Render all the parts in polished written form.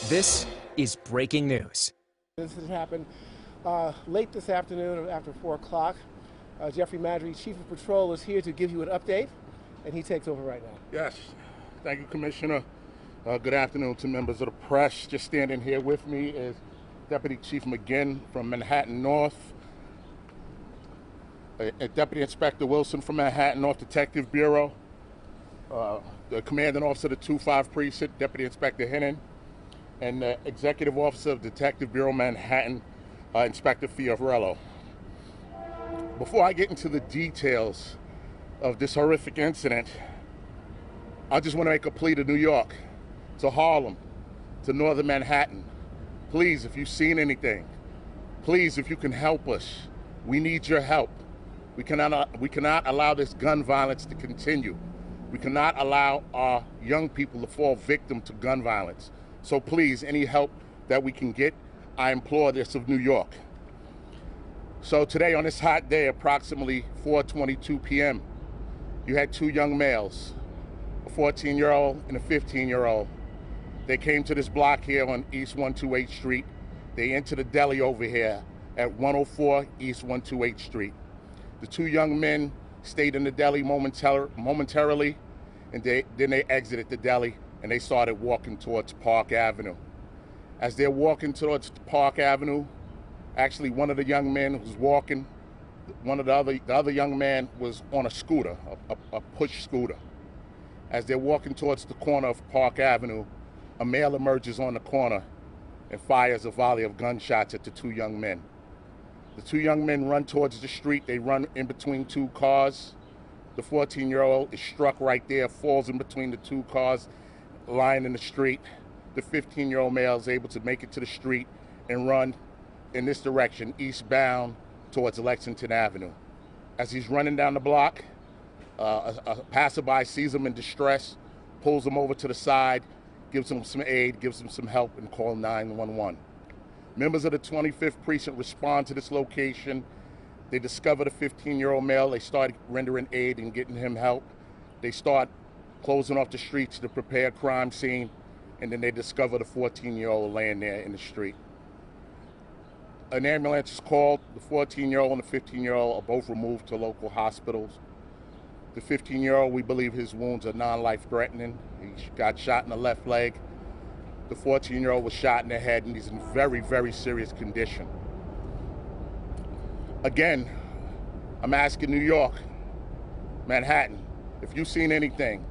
This is breaking news. This has happened late this afternoon after 4 o'clock. Jeffrey Madry, Chief of Patrol, is here to give you an update, and he takes over right now. Yes. Thank you, Commissioner. Good afternoon to members of the press. Just standing here with me is Deputy Chief McGinn from Manhattan North, Deputy Inspector Wilson from Manhattan North Detective Bureau, the Commanding Officer of the 2-5 Precinct, Deputy Inspector Hennon, and the Executive Officer of Detective Bureau Manhattan, Inspector Fiorello. Before I get into the details of this horrific incident, I just want to make a plea to New York, to Harlem, to Northern Manhattan. Please, if you've seen anything, please, if you can help us, we need your help. We cannot allow this gun violence to continue. We cannot allow our young people to fall victim to gun violence. So please, any help that we can get, I implore this of New York. So today, on this hot day, approximately 4:22 p.m., you had two young males, a 14-year-old and a 15-year-old. They came to this block here on East 128th Street. They entered a deli over here at 104 East 128th Street. The two young men stayed in the deli momentarily, and then they exited the deli and they started walking towards Park Avenue. As they're walking towards Park Avenue, actually one of the young men was walking, the other young man was on a scooter, a push scooter. As they're walking towards the corner of Park Avenue, a male emerges on the corner and fires a volley of gunshots at the two young men. The two young men run towards the street. They run in between two cars. The 14-year-old is struck right there, falls in between the two cars lying in the street. The 15-year-old male is able to make it to the street and run in this direction, eastbound towards Lexington Avenue. As he's running down the block, a passerby sees him in distress, pulls him over to the side, gives him some aid, gives him some help, and calls 911. Members of the 25th Precinct respond to this location. They discover the 15-year-old male. They start rendering aid and getting him help. They start closing off the streets to prepare a crime scene, and then they discover the 14-year-old laying there in the street. An ambulance is called. The 14-year-old and the 15-year-old are both removed to local hospitals. The 15-year-old, we believe his wounds are non-life-threatening. He got shot in the left leg. The 14-year-old was shot in the head, and he's in very, very serious condition. Again, I'm asking New York, Manhattan, if you've seen anything,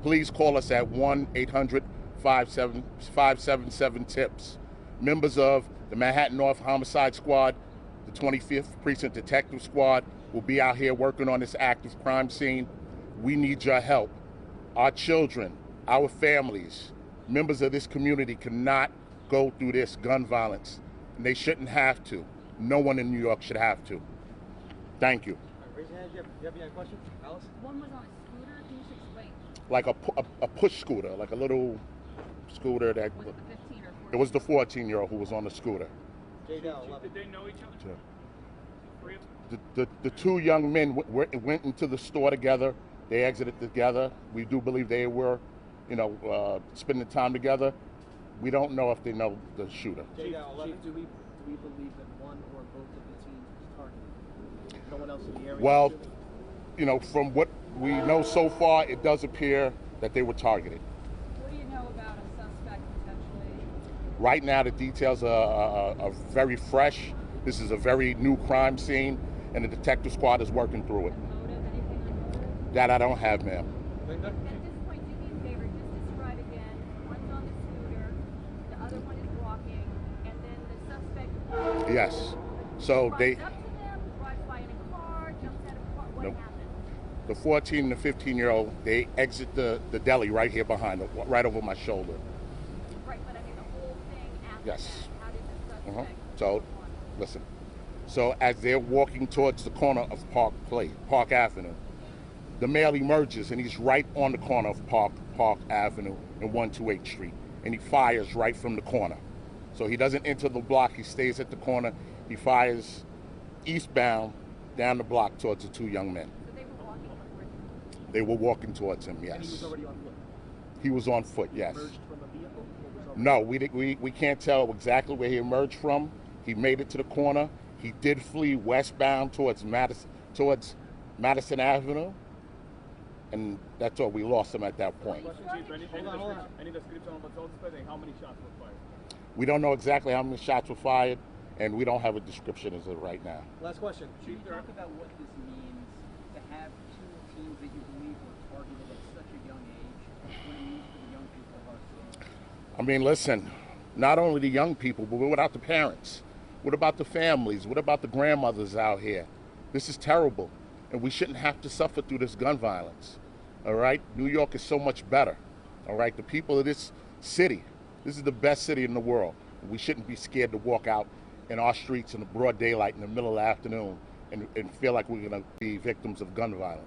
please call us at 1-800-577-TIPS. Members of the Manhattan North Homicide Squad, the 25th Precinct Detective Squad, will be out here working on this active crime scene. We need your help. Our children, our families, members of this community cannot go through this gun violence, and they shouldn't have to. No one in New York should have to. Thank you. Raise your hand. Do you have any questions? Alice? One was on a scooter. Can you just explain? Like a push scooter, like a little scooter that... Was it the 15 or 14? It was the 14-year-old who was on the scooter. Did they know each other? Sure. The two young men went into the store together. They exited together. We do believe they were, spending time together. We don't know if they know the shooter. Chief, do we believe that one or both of the teams was targeted? No one else in the area? Well, from what we know so far, it does appear that they were targeted. What do you know about a suspect potentially? Right now, the details are very fresh. This is a very new crime scene, and the detective squad is working through it. Motive? Anything on motive? That I don't have, ma'am. Linda? At this point, do me a favor. Just describe again. One's on the scooter, the other one is walking, and then the suspect. Yes. So they. Runs up to them, drives by in a car, jumps out of a car. What Nope. happened? The 14 and the 15-year-old, they exit the deli right here behind them, right over my shoulder. Right, but I mean the whole thing after Yes. that. How did the suspect? So, listen. So as they're walking towards the corner of Park Avenue, the male emerges and he's right on the corner of Park Avenue and 128th Street, and he fires right from the corner. So he doesn't enter the block, he stays at the corner. He fires eastbound down the block towards the two young men. So they were walking towards him. They were walking towards him, And he was yes. already on foot. He was on foot, yes. Emerged from a vehicle or was No, we can't tell exactly where he emerged from. He made it to the corner. He did flee westbound towards Madison Avenue, and that's all. We lost him at that point. Any description of what's and how many shots were fired? We don't know exactly how many shots were fired, and we don't have a description as of right now. Last question. Can you talk about what this means to have two teams that you believe were targeted at such a young age? What it means for the young people of our city? I mean, listen, not only the young people, but what about the parents? What about the families? What about the grandmothers out here? This is terrible, and we shouldn't have to suffer through this gun violence. All right? New York is so much better. All right? The people of this city, this is the best city in the world. We shouldn't be scared to walk out in our streets in the broad daylight in the middle of the afternoon and feel like we're going to be victims of gun violence.